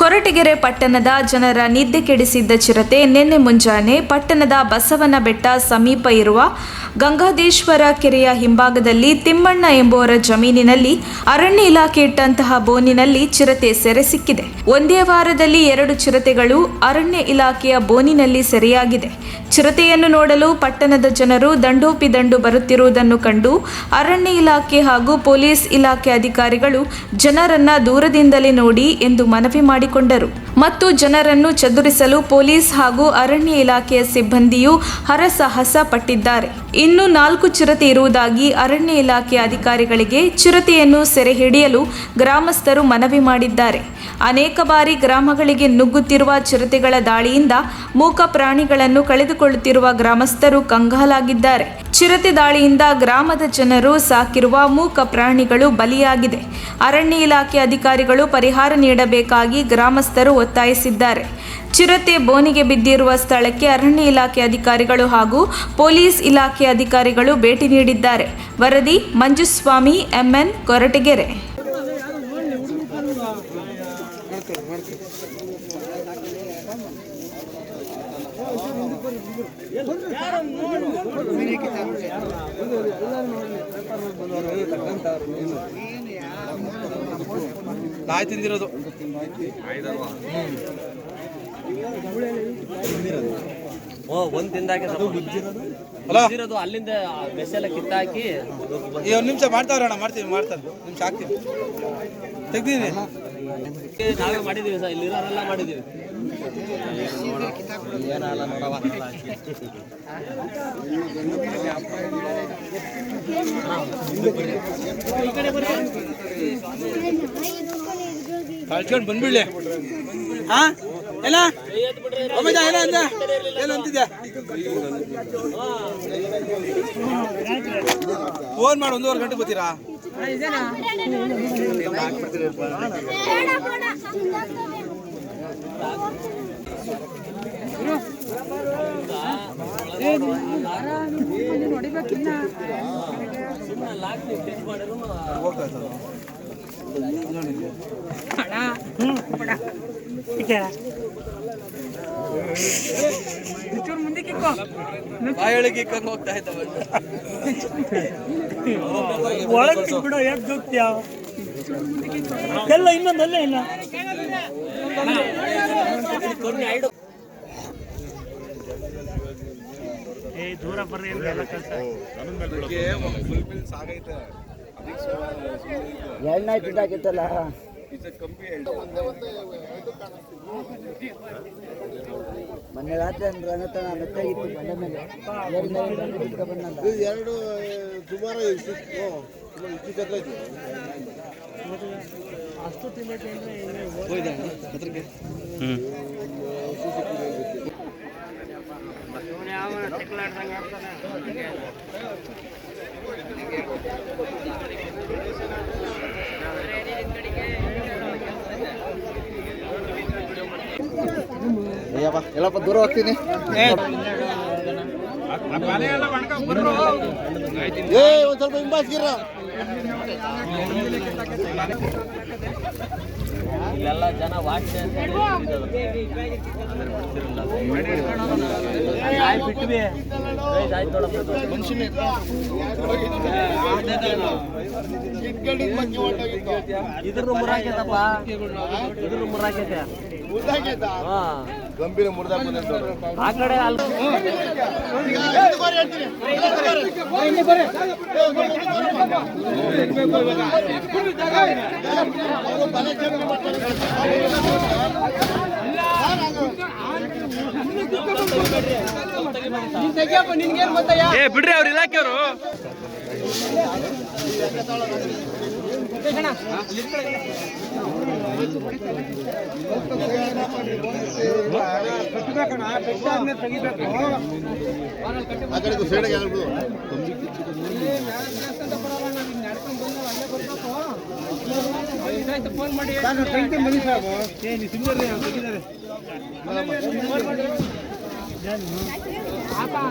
ಕೊರಟಗೆರೆ ಪಟ್ಟಣದ ಜನರ ನಿದ್ದೆ ಕೆಡಿಸಿದ್ದ ಚಿರತೆ ನಿನ್ನೆ ಮುಂಜಾನೆ ಪಟ್ಟಣದ ಬಸವನ ಬೆಟ್ಟ ಸಮೀಪ ಇರುವ ಗಂಗಾಧೇಶ್ವರ ಕೆರೆಯ ಹಿಂಭಾಗದಲ್ಲಿ ತಿಮ್ಮಣ್ಣ ಎಂಬುವರ ಜಮೀನಿನಲ್ಲಿ ಅರಣ್ಯ ಇಲಾಖೆ ಇಟ್ಟಂತಹ ಬೋನಿನಲ್ಲಿ ಚಿರತೆ ಸೆರೆ ಸಿಕ್ಕಿದೆ. ಒಂದೇ ವಾರದಲ್ಲಿ 2 ಚಿರತೆಗಳು ಅರಣ್ಯ ಇಲಾಖೆಯ ಬೋನಿನಲ್ಲಿ ಸೆರೆಯಾಗಿದೆ. ಚಿರತೆಯನ್ನು ನೋಡಲು ಪಟ್ಟಣದ ಜನರು ದಂಡೋಪಿ ದಂಡು ಬರುತ್ತಿರುವುದನ್ನು ಕಂಡು ಅರಣ್ಯ ಇಲಾಖೆ ಹಾಗೂ ಪೊಲೀಸ್ ಇಲಾಖೆ ಅಧಿಕಾರಿಗಳು ಜನರನ್ನ ದೂರದಿಂದಲೇ ನೋಡಿ ಎಂದು ಮನವಿ ಮಾಡಿಕೊಂಡರು ಮತ್ತು ಜನರನ್ನು ಚದುರಿಸಲು ಪೊಲೀಸ್ ಹಾಗೂ ಅರಣ್ಯ ಇಲಾಖೆಯ ಸಿಬ್ಬಂದಿಯು ಹರಸಾಹಸ ಪಟ್ಟಿದ್ದಾರೆ. ಇನ್ನು 4 ಚಿರತೆ ಇರುವುದಾಗಿ ಅರಣ್ಯ ಇಲಾಖೆ ಅಧಿಕಾರಿಗಳಿಗೆ ಚಿರತೆಯನ್ನು ಸೆರೆ ಹಿಡಿಯಲು ಗ್ರಾಮಸ್ಥರು ಮನವಿ ಮಾಡಿದ್ದಾರೆ. ಅನೇಕ ಬಾರಿ ಗ್ರಾಮಗಳಿಗೆ ನುಗ್ಗುತ್ತಿರುವ ಚಿರತೆಗಳ ದಾಳಿಯಿಂದ ಮೂಕ ಪ್ರಾಣಿಗಳನ್ನು ಕಳೆದುಕೊಳ್ಳುತ್ತಿರುವ ಗ್ರಾಮಸ್ಥರು ಕಂಗಾಲಾಗಿದ್ದಾರೆ. ಚಿರತೆ ದಾಳಿಯಿಂದ ಗ್ರಾಮದ ಜನರು ಸಾಕಿರುವ ಮೂಕ ಪ್ರಾಣಿಗಳು ಬಲಿಯಾಗಿದೆ. ಅರಣ್ಯ ಇಲಾಖೆ ಅಧಿಕಾರಿಗಳು ಪರಿಹಾರ ನೀಡಬೇಕಾಗಿ ಗ್ರಾಮಸ್ಥರು ಒತ್ತಾಯಿಸಿದ್ದಾರೆ. ಚಿರತೆ ಬೋನಿಗೆ ಬಿದ್ದಿರುವ ಸ್ಥಳಕ್ಕೆ ಅರಣ್ಯ ಇಲಾಖೆ ಅಧಿಕಾರಿಗಳು ಹಾಗೂ ಪೊಲೀಸ್ ಇಲಾಖೆ ಅಧಿಕಾರಿಗಳು ಭೇಟಿ ನೀಡಿದ್ದಾರೆ. ವರದಿ ಮಂಜುಸ್ವಾಮಿ, MN, ಕೊರಟಗೆರೆ. ನಾಯಿ ತಿಂದಿರೋದು ಒಂದ್ ತಿಂದಾಗೆ ಅಲ್ಲಿಂದ ಬೆಸ್ಸೆಲ್ಲ ಕಿತ್ತಾಕಿ 1 ನಿಮಿಷ ಮಾಡ್ತಾವ್ರಣ್ಣ. ಮಾಡ್ತಾರೆ ನಿಮಿಷ ಹಾಕ್ತೀವಿ, ತೆಗ್ದೀನಿ. ನಾವೇ ಮಾಡಿದೀವಿ ಸರ್, ಇಲ್ಲಿರೋರೆಲ್ಲ ಮಾಡಿದೀವಿ. ಏನಲ್ಲ ನೋಡವ, ಕಳ್ಸ್ಕೊಂಡು ಬಂದ್ಬಿಡ್ಲಿ. ಹಾ ಏನ ಏನ ಅಂದ ಏನಂತಿದ್ಯಾ? ಫೋನ್ ಮಾಡಿ 1.5 ಗಂಟೆ ಬರ್ತೀರಾ? ಹೋಗ್ತಾ ಇದ್ದ ಒಳಗೆ ಬಿಡೋ ಯಾಕೆ ಹೋಗ್ತೀಯ ಎಲ್ಲ ಇನ್ನೊಂದಲ್ಲೇ ಇಲ್ಲ. ದೂರ ಬರ್ರಿ ಎಲ್ಲ ಕೆಲಸ ಎಣ್ಣೆ ತಿಂದಾಕಿತ್ತಲ್ಲ ಮೊನ್ನೆ ರಾತ್ರಿ ರಂಗತನ ಮೆತ್ತಾಗಿತ್ತು ಬಂದ ಮೇಲೆ 2 ಸುಮಾರು ಅಷ್ಟು ತಿನ್ನಕ್ಕೆ ಎಲ್ಲಪ್ಪ ದೂರ ಹೋಗ್ತೀನಿ. ಒಂದ್ ಸ್ವಲ್ಪ ಹಿಂಬಾಸ್ಗಿರ ಇಲ್ಲೆಲ್ಲ ಜನ ವಾಟ್ಸ್ ಬಿಟ್ವಿ ಇದ್ರ ಮುರಾಕೈತಪ್ಪ, ಇದ್ರ ಮುರಾಕೈತೆ ಗಂಭೀರ ಮುರ್ದ ಆ ಕಡೆ ಅಲ್ಲಿ ಬಿಡ್ರಿ ಅವ್ರ ಇಲಾಖೆಯವರು. ಫೋನ್ ಮಾಡಿ Apa?